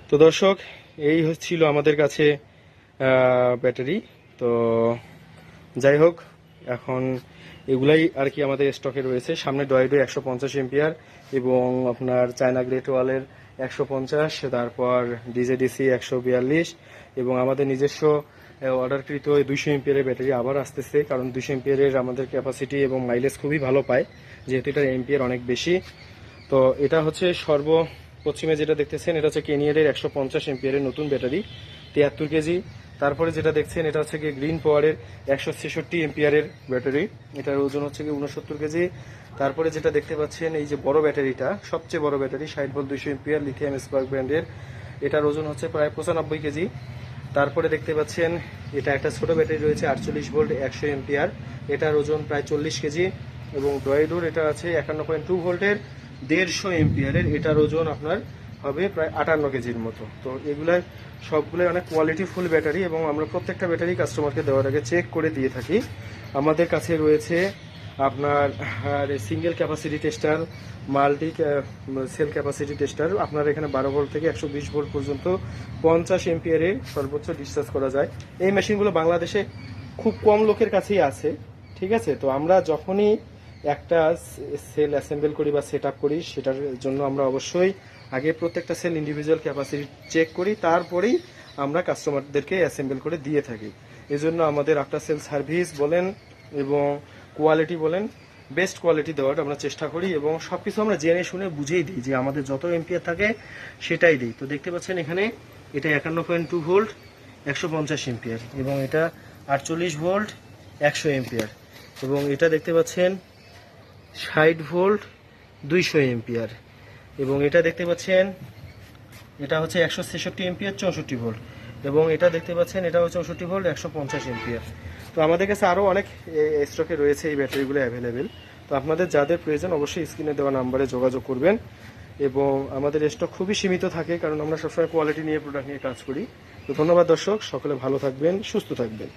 তো দর্শক, এই হচ্ছিল আমাদের কাছে ব্যাটারি। তো যাই হোক, এখন এগুলাই আর কি আমাদের স্টকে রয়েছে। সামনে ডয়েডো 150 এম্পিয়ার এবং আপনার চায়না গ্রেট ওয়ালের 150, তারপর ডিজেডিসি 142 এবং আমাদের নিজস্ব অর্ডারকৃত 200 এম্পিয়ারের ব্যাটারি আবার আসতেছে, কারণ 200 এম্পিয়ারের আমাদের ক্যাপাসিটি এবং মাইলেজ খুবই ভালো পায়, যেহেতু এটার এম্পিয়ার অনেক বেশি। তো এটা হচ্ছে পশ্চিমে যেটা দেখতেছেন, এটা হচ্ছে কেনিয়ারের 150 এম্পিয়ারের নতুন ব্যাটারি, 73 কেজি। তারপরে যেটা দেখছেন, এটা হচ্ছে কি গ্রিন পাওয়ারের 166 এম্পিয়ারের ব্যাটারি, এটার ওজন হচ্ছে কি 69 কেজি। তারপরে যেটা দেখতে পাচ্ছেন, এই যে বড় ব্যাটারিটা, সবচেয়ে বড় battery 60 volt 200 ampere lithium spark ব্র্যান্ডের, এটার ওজন হচ্ছে প্রায় 95 কেজি। তারপরে দেখতে পাচ্ছেন, এটা একটা ছোট ব্যাটারি রয়েছে 48 ভোল্ট 100 এম্পিয়ার, এটার ওজন প্রায় 40 কেজি। এবং ডয়েডোর এটা আছে 51.2 ভোল্টের 150 এম্পিয়ারের, এটার ওজন আপনার হবে প্রায় 58 কেজির মতো। তো এগুলাই সবগুলোই অনেক কোয়ালিটিফুল ব্যাটারি এবং আমরা প্রত্যেকটা ব্যাটারি কাস্টমারকে দেওয়ার আগে চেক করে দিয়ে থাকি। আমাদের কাছে রয়েছে আপনার single capacity tester, multi cell capacity tester. আপনার এখানে 12 ভোল্ট থেকে 120 ভোল্ট পর্যন্ত 50 এম্পিয়ারে সর্বোচ্চ ডিসচার্জ করা যায়। এই মেশিনগুলো বাংলাদেশে খুব কম লোকের কাছেই আছে, ঠিক আছে। তো আমরা যখনই একটা সেল অ্যাসেম্বল করি বা সেট আপ করি, সেটার জন্য আমরা অবশ্যই আগে প্রত্যেকটা সেল ইন্ডিভিজুয়াল ক্যাপাসিটি চেক করি, তারপরেই আমরা কাস্টমারদেরকে অ্যাসেম্বল করে দিয়ে থাকি। এজন্য আমাদের আফটার সেল সার্ভিস বলেন এবং কোয়ালিটি বলেন, বেস্ট কোয়ালিটি দেওয়ার আমরা চেষ্টা করি এবং সবকিছু আমরা জেনে শুনে বুঝেই দিই, যে আমাদের যত এম্পিয়ার থাকে সেটাই দিই। তো দেখতে পাচ্ছেন এখানে এটা 51.2 ভোল্ট 150 এম্পিয়ার এবং এটা 48 ভোল্ট 100 এম্পিয়ার এবং এটা দেখতে পাচ্ছেন 60 ভোল্ট 200 এম্পিয়ার এবং এটা দেখতে পাচ্ছেন, এটা হচ্ছে 166 এম্পিয়ার 64 ভোল্ট এবং এটা দেখতে পাচ্ছেন, এটা হচ্ছে 64 ভোল্ট 150 এম্পিয়ার। তো আমাদের কাছে আরও অনেক স্টকে রয়েছে এই ব্যাটারিগুলো অ্যাভেলেবেল। তো আপনাদের যাদের প্রয়োজন অবশ্যই স্ক্রিনে দেওয়া নাম্বারে যোগাযোগ করবেন এবং আমাদের স্টক খুবই সীমিত থাকে, কারণ আমরা সবসময় কোয়ালিটি নিয়ে প্রোডাক্ট নিয়ে কাজ করি। তো ধন্যবাদ দর্শক, সকলে ভালো থাকবেন, সুস্থ থাকবেন।